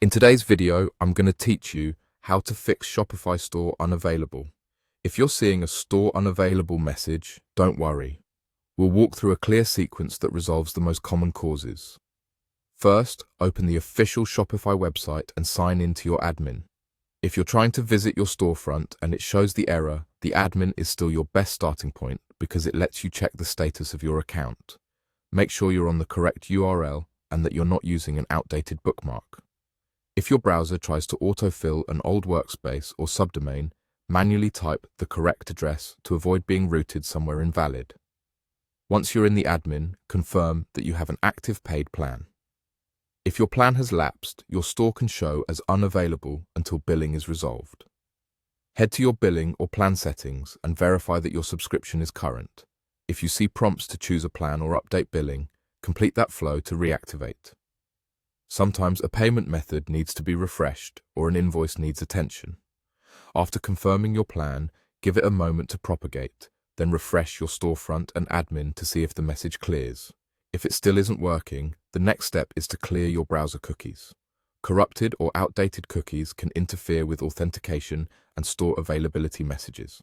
In today's video, I'm going to teach you how to fix Shopify store unavailable. If you're seeing a store unavailable message, don't worry. We'll walk through a clear sequence that resolves the most common causes. First, open the official Shopify website and sign in to your admin. If you're trying to visit your storefront and it shows the error, the admin is still your best starting point because it lets you check the status of your account. Make sure you're on the correct URL and that you're not using an outdated bookmark. If your browser tries to autofill an old workspace or subdomain, manually type the correct address to avoid being routed somewhere invalid. Once you're in the admin, confirm that you have an active paid plan. If your plan has lapsed, your store can show as unavailable until billing is resolved. Head to your billing or plan settings and verify that your subscription is current. If you see prompts to choose a plan or update billing, complete that flow to reactivate. Sometimes a payment method needs to be refreshed or an invoice needs attention. After confirming your plan, give it a moment to propagate, then refresh your storefront and admin to see if the message clears. If it still isn't working, the next step is to clear your browser cookies. Corrupted or outdated cookies can interfere with authentication and store availability messages.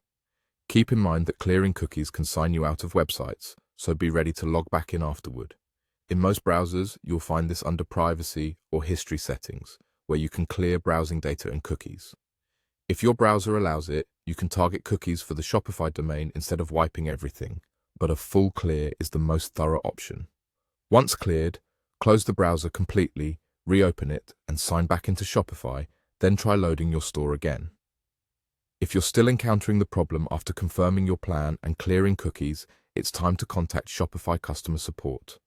Keep in mind that clearing cookies can sign you out of websites, so be ready to log back in afterward. In most browsers, you'll find this under Privacy or History settings, where you can clear browsing data and cookies. If your browser allows it, you can target cookies for the Shopify domain instead of wiping everything, but a full clear is the most thorough option. Once cleared, close the browser completely, reopen it, and sign back into Shopify, then try loading your store again. If you're still encountering the problem after confirming your plan and clearing cookies, it's time to contact Shopify customer support.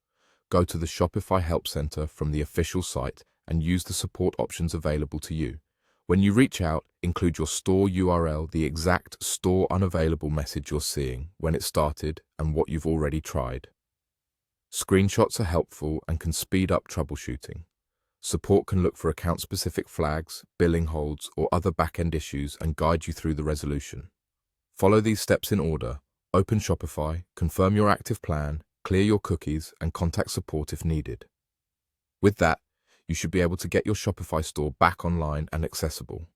Go to the Shopify Help Center from the official site and use the support options available to you. When you reach out, include your store URL, the exact store unavailable message you're seeing, when it started, and what you've already tried. Screenshots are helpful and can speed up troubleshooting. Support can look for account-specific flags, billing holds, or other back-end issues and guide you through the resolution. Follow these steps in order. Open Shopify, confirm your active plan, clear your cookies, and contact support if needed. With that, you should be able to get your Shopify store back online and accessible.